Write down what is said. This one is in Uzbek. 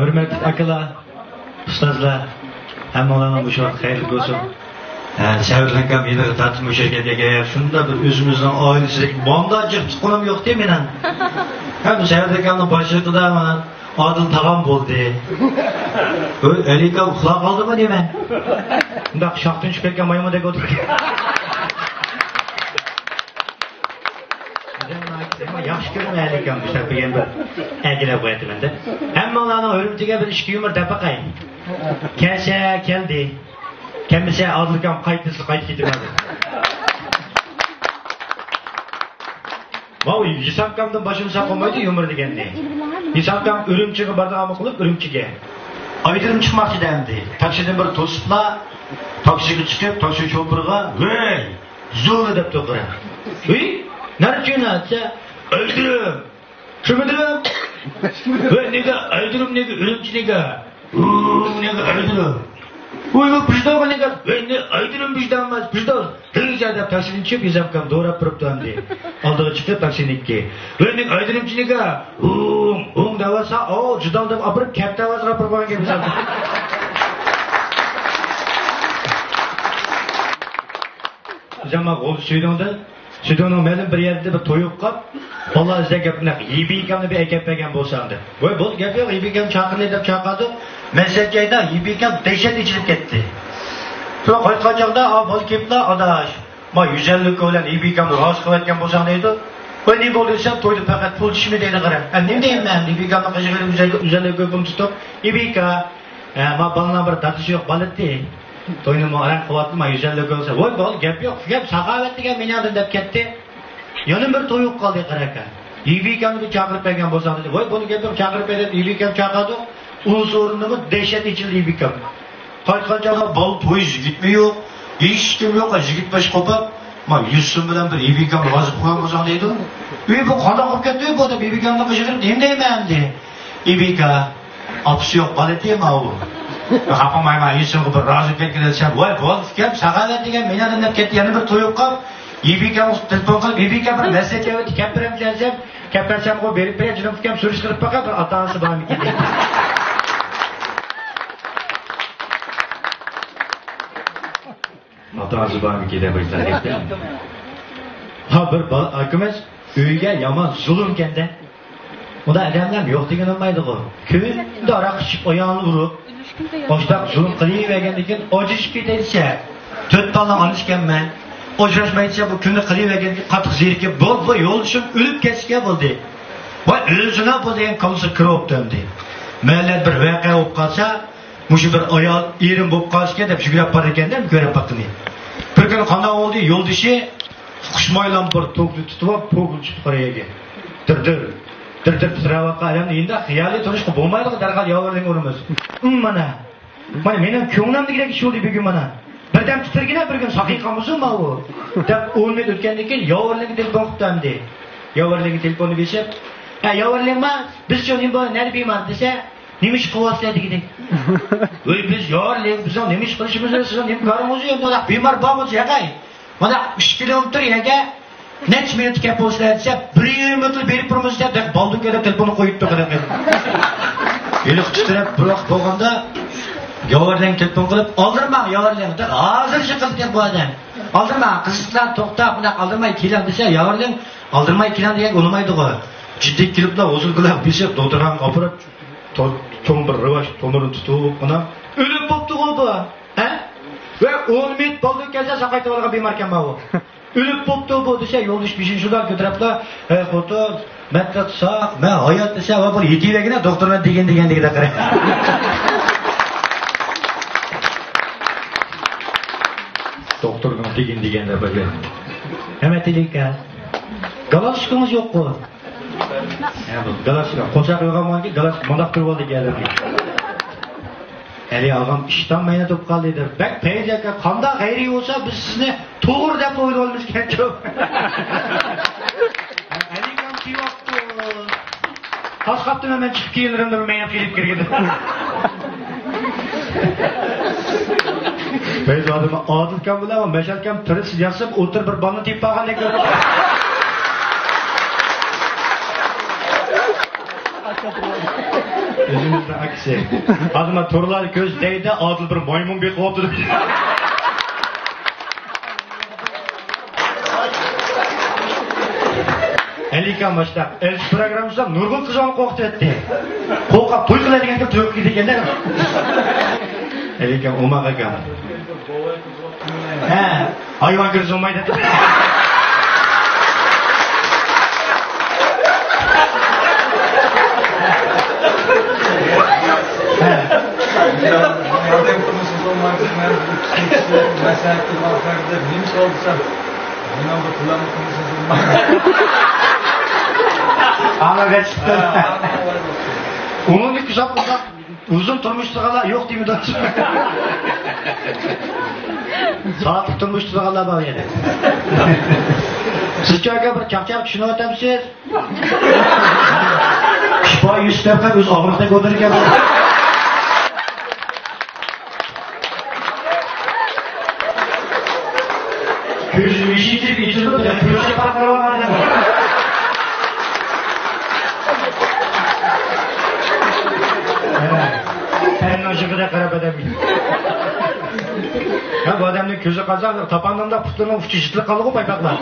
hürmetli akalar, ustozlar, hammalarning bu vaqt xayrli bo'lsin. Sevirlenkam yine tartışma şirketiga shunda bir o'zimizning oilasiga bomda chiqqanim yo'q-da mening. Ham sevirlenkamning boshlig'ida mana Adil tag'am bo'ldi. Alika uxlab qoldimi deyman. Undaq shoxdan tushib ketgan maymundek o'tirib. Yaxshi ko'raman Alikam bu safigan bir agilab qo'yapman-da. Hammalarning o'limchiga bir ishki yumor tapaqay. Kelsa keldi. Kelmasa Adilkam qaytib ketadi. Mau Yisakkamdan başını saklamaydı yumur degende. Yisakkam Ürümçiga bardağımı qilib Ürümçiga. Aytırım chiqmoqchi dendi. Taksidan bir to'sibla, taksiga chiqib, taksi chopirga, "Voy, zo'ra" deb to'qira. "Voy, nari jo'natsa, o'ldirib. Kimdirib? Voy, nega o'ldirib, nega Ürümchi nega? Nega o'ldirib? Voy, bu bizdagi nega? Voy, ne o'ldirib bizdan emas, bizdan." Hırıca deb taksidan chiqib, Yisakkam do'rab turibdi endi. Oldiga chiqib taksinikki. "Voy, nega o'ldiribchi nega? O'ng davasa, juda deb apirib, katta avazga apirib qo'ygan bo'lsa." Jama qo'l suydondi. Suydoning ma'lum bir yerda bir to'yib qolib, "Valloh sizga gapni Yibikamni bir aytib bo'lsam" deb. "Voy, bu gap yo'q, Yibikam chaqirdi" deb chaqirdi. Mesajda Yibikam dehshat ichib ketdi. Sonra qaytqanchaqda, "Bo'l kepla, adash. Ma 150 bilan Yibikamni rozi qilayotgan bo'lsam" deydi. "Voy, ne bo'ldi desam, to'yda faqat pul tishmi" deydi qarab. "Nima deyman? Yibikamni qizig'ini 150 ko'pim tutib, Yibika, ma balana bir datish yo'q balati. To'yni mo'ran qilyaptimi, 150 ko'rsa. Voy, bo'l gap yo'q. Gap saxovat degan meni deb ketdi. Yana bir to'yib qoldi qaraka. Yibikamni chaqirib bergan bo'lsam dedi. Voy, buni gap yo'q, chaqirib berdi. Yibikam chaqirdi. Uning o'rniga dehshat ichildi Yibikam. Qaytqanchaqa bol to'y yigitmi yo'q, hech kim yo'q, yigit bash qopab, "Ma 100 so'm bilan bir Yibikam rozi qilgan bo'lsam" deydi. "Uy, bu qanday qilib ketdi bu deb Yibikamni qishirib, "Nima deyman" dedi. Yibika, "Apsi yo'q, baletma u. Xafamayman, 100 so'mga bir rozi ketgan desam, voy, bo'l, gap saxovat degan meni deb ketdi. Yana bir to'yib qolib, Yibikam telefon qilib, Yibika bir masaka o'tib kapiram desam, kapirsam qo'yib berib beray, jununkam surishtirib faqat bir ota-onasi bilan ketdi. Ota-onasi bilan ketdi bo'lsa. Ha bir akamiz uyga yomon zulm keldi. Unda adamlar yo'q degan olmaydi-ku. Kunda aroq ichib oyog'ini urib, boshqa zulm qilavergandan keyin ojishib ketaysa, 4 balani olishganman. Ojrashmaysa bu kunni qilavergandan keyin qattiq zerikib, bu yo'lishim o'lib ketishga bo'ldi. Voy, o'zina bu degan komsa kiribdi. Mayli bir voqea bo'lib qolsa, mushu bir ayol erim bo'lib qolishga deb yugurib bor ekanda, ko'rib baqini. Bir kun qanday bo'ldi? Yo'ldishi qushmoylam bir to'qni tutib, po'g'il chiqib qarayaga. Dirdir Sıravaqa adamni endi xiyoliy turishga bo'lmaydi, darhol yo'g'irling o'rimiz. Mana mening ko'nglimdagidek ish bo'ldi bugun mana. Birdan titirgina bir kun saqiqamizmi u? Deb 10 minut o'tgandan keyin yo'g'irling telefon qildi. Yo'g'irling telefonni berib, "Ha, yo'g'irlingmi? Biz cho'ning bor, nari bemar" desa, "Nima ish qilyapsiz?" dedik. "Voy, biz yo'g'irling, biz nima ish qilishimizni siz nima ko'ringiz yo'q, mana bemor bormiz yaqay. Mana 3 kilometr yaga necha minut gap bo'lsa, 1 minut berib turmiz deb Baldukada telefonni qo'yib turgan. Eliq titrab biroq bo'lganda yo'g'irling telefon qilib, "Oldirma yo'g'irling" deb hozir chiqib bu odam. "Oldirma, qizlar to'xtab, buni oldirmay keling" desa, yo'g'irling oldirmay keling degan bo'lmaydi-ku. Jiddiy keliblar, o'zilgilar besib, do'tirgan opirib, cho'ng bir rivosh to'mirini tutib, buni o'lib bo'pti-ku bu. Ha? Va 10 minut Balduk kelsa, saqaytib olgan bemor ekan bu. Ölüp poptu bu dese yoldaş 5-şular götürüpler. Xo'tur, matlat saq, men hayot desa va bir yetivagina doktorlar degan-deganda qarang. Doktorga degan-deganda bo'lgan. Hamatilika. Galashkimiz yo'q-ku. Bu galashka qo'shaq yo'qmanki, galash mondaq turib oldi keldi. Ali ağam işten mayna top qoldi. Bak peyzaka qanday g'ayri bo'lsa biz sizni to'g'ri deb o'ylaymiz kerak. Ali ham kiyapti. Tasqatdan hemen chiqib kiyindim bilmayman kelib kirgan. Peyz odamı Adil kam bilan Mashal kam tiris yasib o'tir bir balni tep qolgandek ko'rdim. Özümüzün aksi. Adıma Turlar göz değdi, adıl bir maymun bir koptu. Elikan başta, elçi programımızda Nurgul kızan koktu etti. Koka toy kılarken de tövk gidikenler. Elikan umağa gam. He, hayvan kırız olmaydı. Madem konusuz olmak için meselekli baklarda neymiş olsa bundan da kullanmak konusuz olmak. Ana ben çıktım. Onun bir güzel uzak uzun turmuşluğala yok değil mi dostum? Saat turmuşluğala bak yani. Siz çoğunca bir çap şunu ötemsiz. Şifa 100 defa öz ağırlıkta götürürken Gözüm işitip içirdim de gözü patlar olmadı. Senin acıkı da karab edemiyor. Ya bu adamın gözü kazanır, tapandığında pıhtırma uçuşutlu kalığı baypaklar.